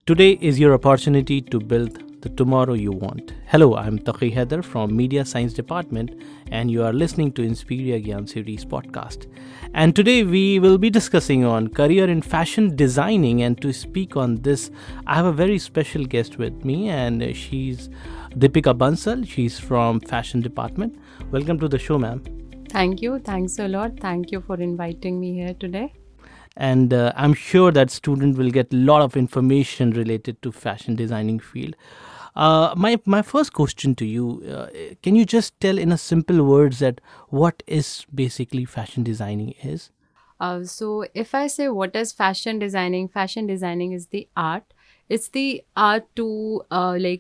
Today is your opportunity to build the tomorrow you want. Hello, I'm Taqi Haider from Media Science Department, and you are listening to Inspiria Gyan series podcast. And today we will be discussing on career in fashion designing. And to speak on this, I have a very special guest with me, and she's Deepika Bansal. She's from Fashion Department. Welcome to the show, ma'am. Thank you. Thanks a lot. Thank you for inviting me here today. And I'm sure that student will get a lot of information related to fashion designing field. My first question to you, can you just tell in a simple words that what is basically fashion designing is? So if I say what is fashion designing is the art. It's the art to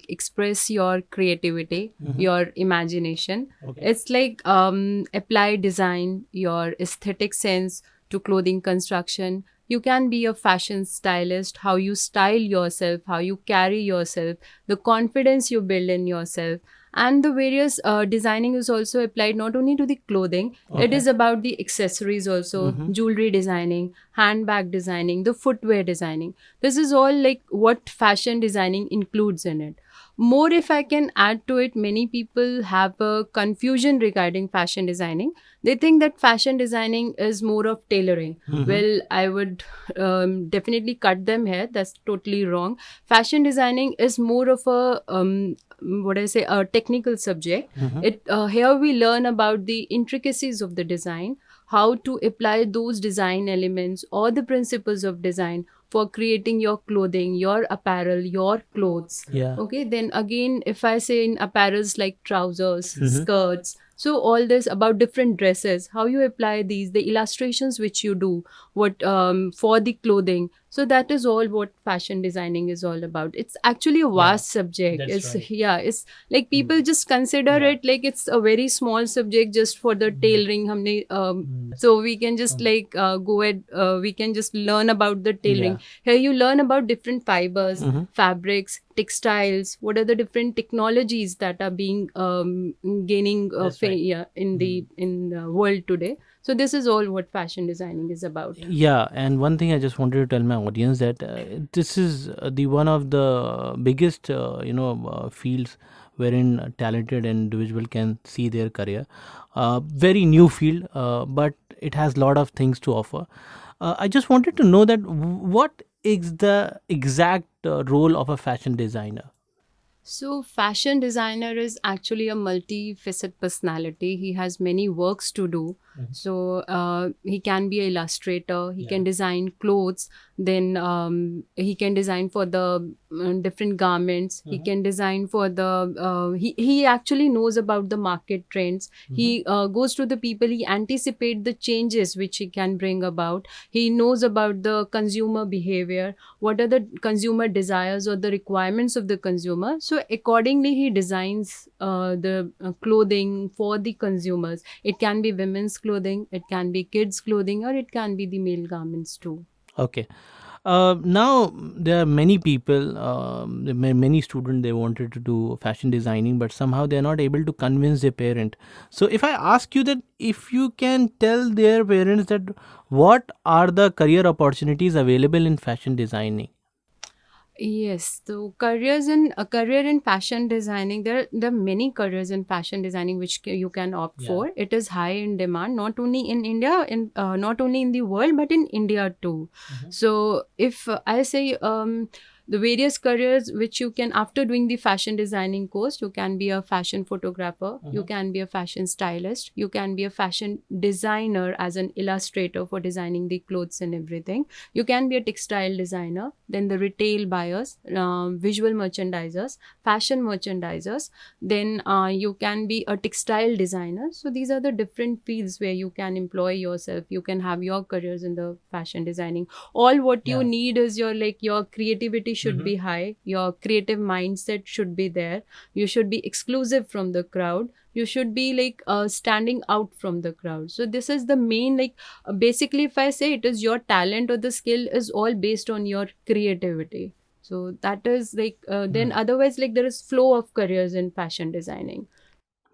express your creativity, your imagination. Okay. It's like apply design, your aesthetic sense to clothing construction. You can be a fashion stylist, how you style yourself, how you carry yourself, the confidence you build in yourself. And the various designing is also applied not only to the clothing, it is about the accessories also, jewelry designing, handbag designing, the footwear designing. This is all like what fashion designing includes in it. More, if I can add to it, many people have a confusion regarding fashion designing. They think that fashion designing is more of tailoring. Well, I would definitely cut them here. That's totally wrong. Fashion designing is more of a a technical subject. Here we learn about the intricacies of the design, how to apply those design elements or the principles of design for creating your clothing, your apparel, your clothes. Yeah. Okay, then again, if I say in apparels like trousers, skirts, so all this about different dresses, how you apply these, the illustrations which you do, what for the clothing. So that is all what fashion designing is all about. It's actually a vast subject. that's right. It's like people just consider it like it's a very small subject just for the tailoring. So we can just go ahead. We can just learn about the tailoring. Here you learn about different fibers, fabrics, textiles. What are the different technologies that are being gaining in the world today. So this is all what fashion designing is about. Yeah, and one thing I just wanted to tell my audience that this is the one of the biggest fields wherein a talented individual can see their career. Very new field, but it has a lot of things to offer. I just wanted to know that what is the exact role of a fashion designer? So fashion designer is actually a multifaceted personality. He has many works to do. So he can be an illustrator. He can design clothes. Then he can design for the different garments. He can design for the. He actually knows about the market trends. He goes to the people. He anticipates the changes which he can bring about. He knows about the consumer behavior. What are the consumer desires or the requirements of the consumer? So accordingly, he designs the clothing for the consumers. It can be women's clothing, it can be kids' clothing, or it can be the male garments too. Okay. Now there are many people, many students, they wanted to do fashion designing, but somehow they are not able to convince their parent. So if I ask you that if you can tell their parents that what are the career opportunities available in fashion designing? Yes, so a career in fashion designing, there are many careers in fashion designing which you can opt for. It is high in demand, not only in India, not only in the world, but in India too. So if I say the various careers which you can, after doing the fashion designing course, you can be a fashion photographer, you can be a fashion stylist, you can be a fashion designer as an illustrator for designing the clothes and everything. You can be a textile designer, then the retail buyers, visual merchandisers, fashion merchandisers, then you can be a textile designer. So these are the different fields where you can employ yourself. You can have your careers in the fashion designing. All what you need is your creativity should be high, your creative mindset should be there, you should be exclusive from the crowd, you should be standing out from the crowd. So this is the main basically if I say it is your talent or the skill is all based on your creativity. So that is then otherwise there is flow of careers in fashion designing.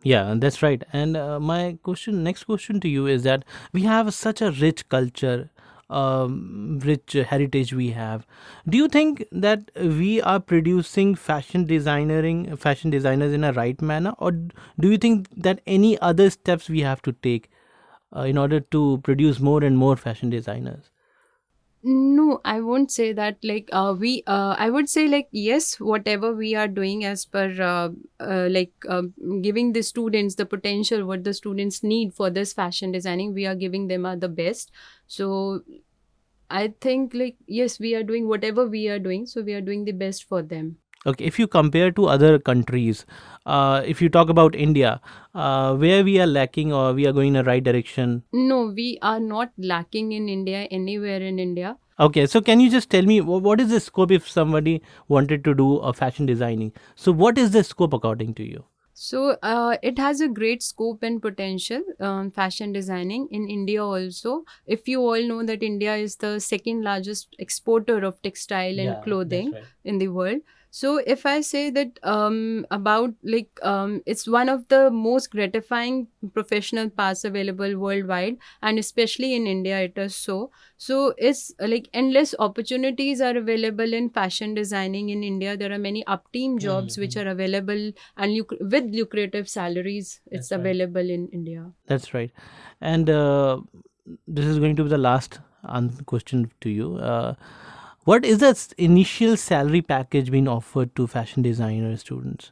Yeah, that's right. And my next question to you is that we have such a rich culture rich heritage we have. Do you think that we are producing fashion designers in a right manner, or do you think that any other steps we have to take in order to produce more and more fashion designers? No, I won't say that. I would say like yes, whatever we are doing as per giving the students the potential, what the students need for this fashion designing, we are giving them the best. So I think like yes, we are doing whatever we are doing, so we are doing the best for them. Okay, if you compare to other countries, if you talk about India, where we are lacking or we are going in the right direction? No, we are not lacking in India, anywhere in India. Okay, so can you just tell me what is the scope if somebody wanted to do a fashion designing? So what is the scope according to you? So it has a great scope and potential, fashion designing in India also. If you all know that India is the second largest exporter of textile and clothing in the world. So if I say that it's one of the most gratifying professional paths available worldwide, and especially in India it is so. So it's like endless opportunities are available in fashion designing in India. There are many up-team jobs which are available and with lucrative salaries. It's available in India. That's right. And this is going to be the last question to you. What is the initial salary package being offered to fashion designer students?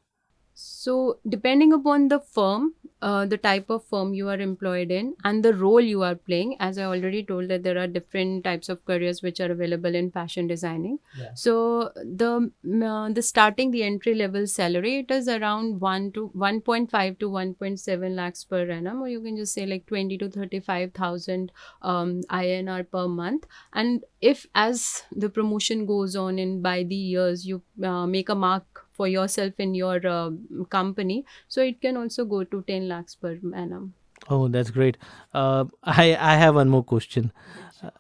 So, depending upon the firm, the type of firm you are employed in, and the role you are playing, as I already told that there are different types of careers which are available in fashion designing. So, the starting, the entry level salary, it is around 1.5 to 1.7 lakhs per annum, or you can just say like 20 to 35,000 INR per month. And if as the promotion goes on and by the years you make a mark for yourself in your company, so it can also go to 10 lakhs per annum. Oh, that's great. I have one more question.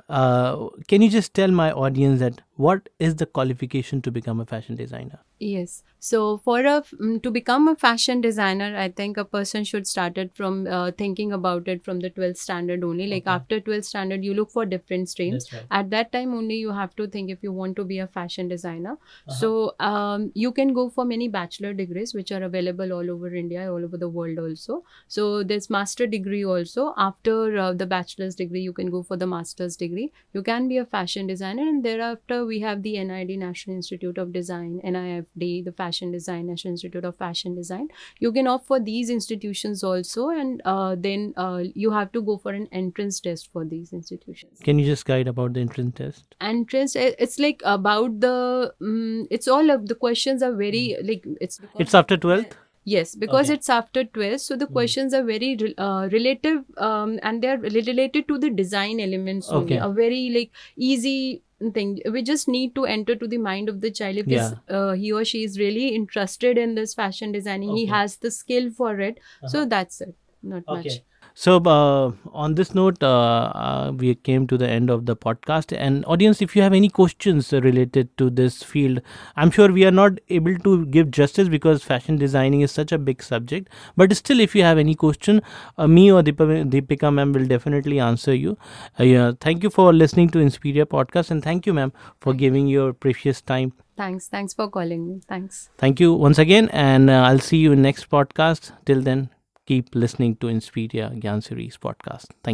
Can you just tell my audience that what is the qualification to become a fashion designer? Yes. So to become a fashion designer, I think a person should start it from thinking about it from the 12th standard only. Like after 12th standard, you look for different streams. At that time only, you have to think if you want to be a fashion designer. So you can go for many bachelor degrees which are available all over India, all over the world also. So there's master degree also. After the bachelor's degree, you can go for the master's degree. You can be a fashion designer, and thereafter we have the NID, National Institute of Design, NIFD, the Fashion Design, National Institute of Fashion Design. You can opt for these institutions also, and then you have to go for an entrance test for these institutions. Can you just guide about the entrance test? Entrance, it's like about the, it's all of the questions are very like It's after 12th? Yes, because it's after 12, so the questions are very relative and they are related to the design elements only. A very like easy thing. We just need to enter to the mind of the child if he or she is really interested in this fashion designing. He has the skill for it. So that's it. Not much. So on this note, we came to the end of the podcast. And audience, if you have any questions related to this field, I'm sure we are not able to give justice because fashion designing is such a big subject. But still, if you have any question, me or Deepika ma'am will definitely answer you. Thank you for listening to Inspiria podcast, and thank you, ma'am, for giving your precious time. Thanks for calling me. Thanks. Thank you once again, and I'll see you in next podcast. Till then, keep listening to Inspiria Gyan series podcast. Thank you.